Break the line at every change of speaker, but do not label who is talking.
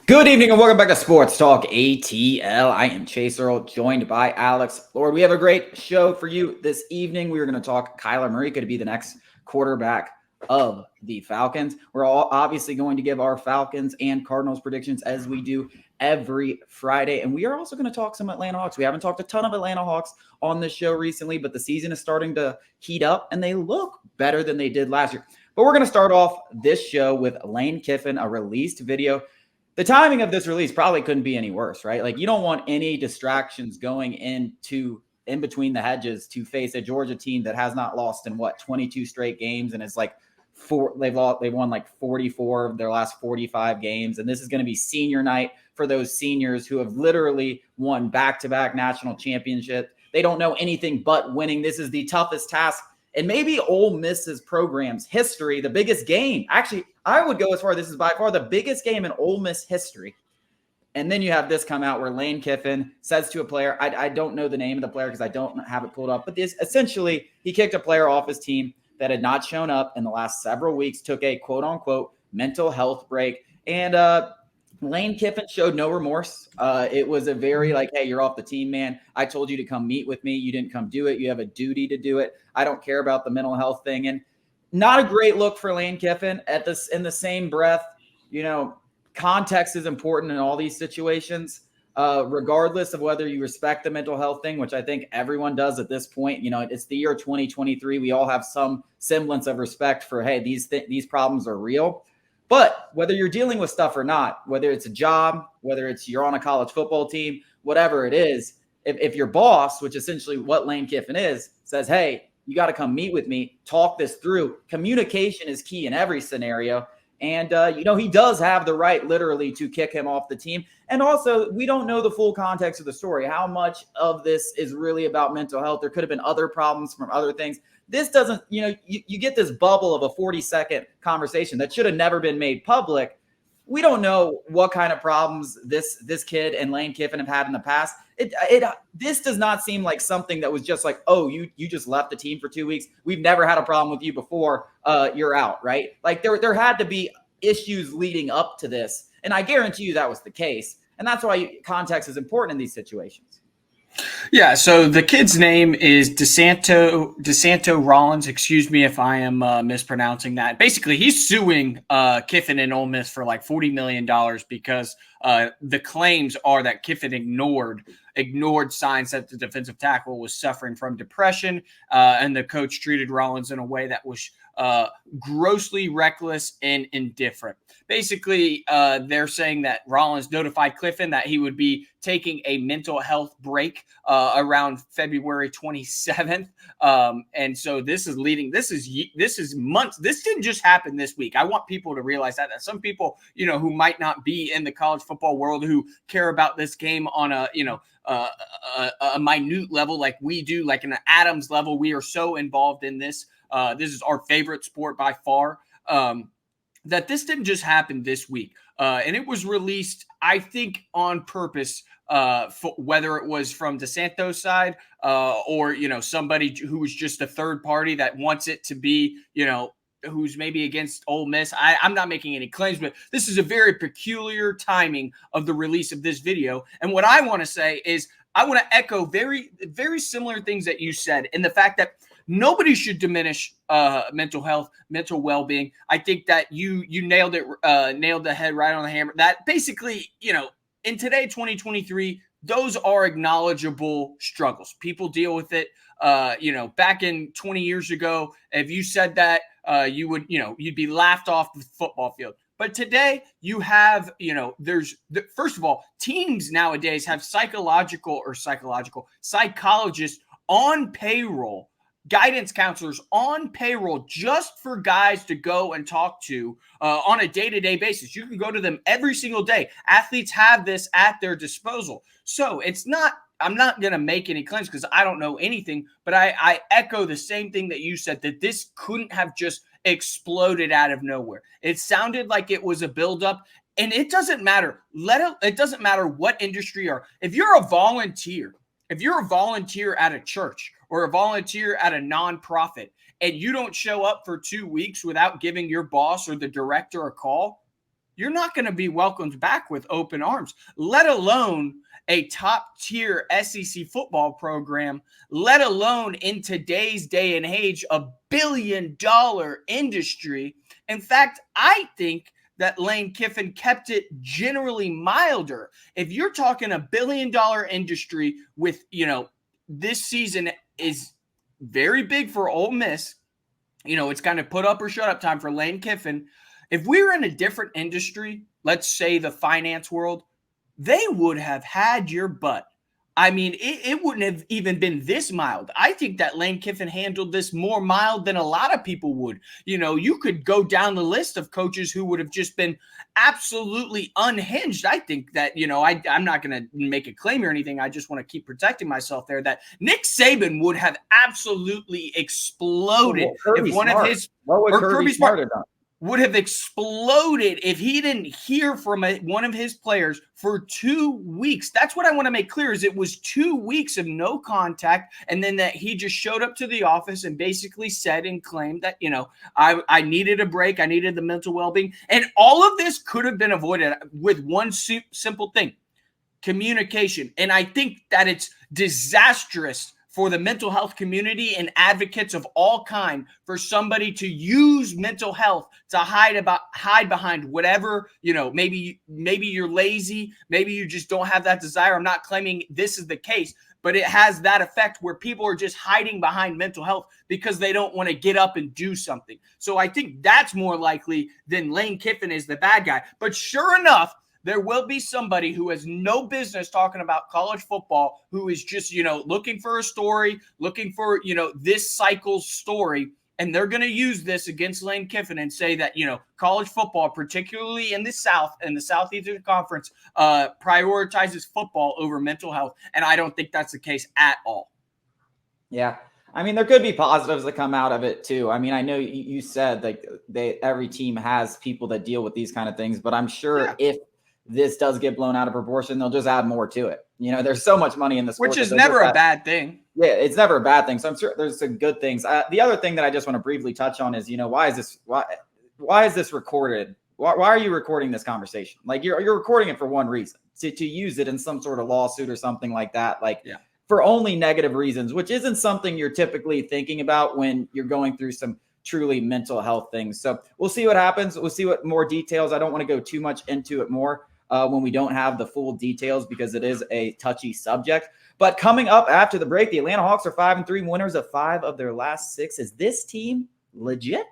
Good evening and welcome back to Sports Talk ATL. I am Chase Earl, joined by Alex. Lord, we have a great show for you this evening. We are going to talk Kyler Murray could be the next quarterback of the Falcons. We're all obviously going to give our Falcons and Cardinals predictions as we do every Friday. And we are also going to talk some Atlanta Hawks. We haven't talked a ton of Atlanta Hawks on this show recently, but the season is starting to heat up and they look better than they did last year. But we're going to start off this show with Lane Kiffin, a released video. The timing of this release probably couldn't be any worse, right? Like, you don't want any distractions going in between the hedges to face a Georgia team that has not lost in 22 straight games, and it's like they've won like 44 of their last 45 games, and this is going to be senior night for those seniors who have literally won back-to-back national championships. They don't know anything but winning. This is the toughest task and maybe Ole Miss's program's history, the biggest game. Actually, I would go as far, this is by far the biggest game in Ole Miss history. And then you have this come out where Lane Kiffin says to a player, I don't know the name of the player because I don't have it pulled up, but this essentially, he kicked a player off his team that had not shown up in the last several weeks, took a quote unquote mental health break. And Lane Kiffin showed no remorse. It was a very like, hey, you're off the team, man. I told you to come meet with me. You didn't come do it. You have a duty to do it. I don't care about the mental health thing. And not a great look for Lane Kiffin. In the same breath, context is important in all these situations, regardless of whether you respect the mental health thing, which I think everyone does at this point. It's the year 2023. We all have some semblance of respect for, hey, these problems are real. But whether you're dealing with stuff or not, whether it's a job, whether it's you're on a college football team, whatever it is, if your boss, which essentially what Lane Kiffin is, says, hey, you got to come meet with me, talk this through. Communication is key in every scenario. And, he does have the right literally to kick him off the team. And also, we don't know the full context of the story. How much of this is really about mental health? There could have been other problems from other things. This doesn't, you get this bubble of a 40-second conversation that should have never been made public. We don't know what kind of problems this kid and Lane Kiffin have had in the past. This does not seem like something that was just like, oh, you just left the team for 2 weeks. We've never had a problem with you before. You're out, right? Like there had to be issues leading up to this, and I guarantee you that was the case. And that's why context is important in these situations.
Yeah, so the kid's name is DeSanto Rollins. Excuse me if I am mispronouncing that. Basically, he's suing Kiffin and Ole Miss for like $40 million because the claims are that Kiffin ignored signs that the defensive tackle was suffering from depression, and the coach treated Rollins in a way that was grossly reckless and indifferent. Basically, they're saying that Rollins notified Kiffin that he would be taking a mental health break around February 27th. And so this is months. This didn't just happen this week. I want people to realize that some people, who might not be in the college football world, who care about this game on a minute level like we do, like an Adams level. We are so involved in this. This is our favorite sport by far. That this didn't just happen this week. And it was released, I think, on purpose, whether it was from DeSanto's side or, somebody who was just a third party that wants it to be, who's maybe against Ole Miss. I'm not making any claims, but this is a very peculiar timing of the release of this video. And what I want to say is I want to echo very, very similar things that you said, in the fact that nobody should diminish mental health, mental well-being. I think that you nailed it, nailed the head right on the hammer. That basically, in today, 2023, those are acknowledgeable struggles. People deal with it. Back in 20 years ago, if you said that, you'd be laughed off the football field. But today you have, first of all, teams nowadays have psychologists on payroll, guidance counselors on payroll just for guys to go and talk to on a day-to-day basis. You can go to them every single day. Athletes have this at their disposal. So I'm not going to make any claims because I don't know anything, but I echo the same thing that you said, that this couldn't have just exploded out of nowhere. It sounded like it was a buildup, and it doesn't matter. It doesn't matter what industry you are. If you're a volunteer at a church or a volunteer at a nonprofit, and you don't show up for 2 weeks without giving your boss or the director a call, you're not going to be welcomed back with open arms, let alone a top-tier SEC football program, let alone in today's day and age, a billion-dollar industry. In fact, I think that Lane Kiffin kept it generally milder. If you're talking a billion-dollar industry with, this season is very big for Ole Miss, it's kind of put up or shut up time for Lane Kiffin. If we were in a different industry, let's say the finance world, they would have had your butt. I mean, it wouldn't have even been this mild. I think that Lane Kiffin handled this more mild than a lot of people would. You could go down the list of coaches who would have just been absolutely unhinged. I think that, I'm not going to make a claim or anything. I just want to keep protecting myself there, that Nick Saban would have absolutely exploded if one of his –
what would Kirby Smart have done?
Would have exploded if he didn't hear from one of his players for 2 weeks. That's what I want to make clear, is it was 2 weeks of no contact, and then that he just showed up to the office and basically said and claimed that, I needed a break, I needed the mental well-being. And all of this could have been avoided with one simple thing: communication. And I think that it's disastrous for the mental health community and advocates of all kind for somebody to use mental health to hide behind whatever, maybe you're lazy, maybe you just don't have that desire. I'm not claiming this is the case, but it has that effect where people are just hiding behind mental health because they don't want to get up and do something. So I think that's more likely than Lane Kiffin is the bad guy. But sure enough, there will be somebody who has no business talking about college football, who is just, looking for a story, looking for, this cycle's story. And they're going to use this against Lane Kiffin and say that, college football, particularly in the South and the Southeastern Conference, prioritizes football over mental health. And I don't think that's the case at all.
Yeah. I mean, there could be positives that come out of it too. I mean, I know you said like every team has people that deal with these kind of things, but I'm sure if this does get blown out of proportion, they'll just add more to it. There's so much money in the sport.
Which is never a bad thing.
Yeah, it's never a bad thing. So I'm sure there's some good things. The other thing that I just want to briefly touch on is, why is this recorded? Why are you recording this conversation? Like you're recording it for one reason, to use it in some sort of lawsuit or something like that. For only negative reasons, which isn't something you're typically thinking about when you're going through some truly mental health things. So we'll see what happens. We'll see what more details. I don't want to go too much into it more when we don't have the full details, because it is a touchy subject. But coming up after the break, the Atlanta Hawks are 5-3, winners of 5 of their last 6. Is this team legit?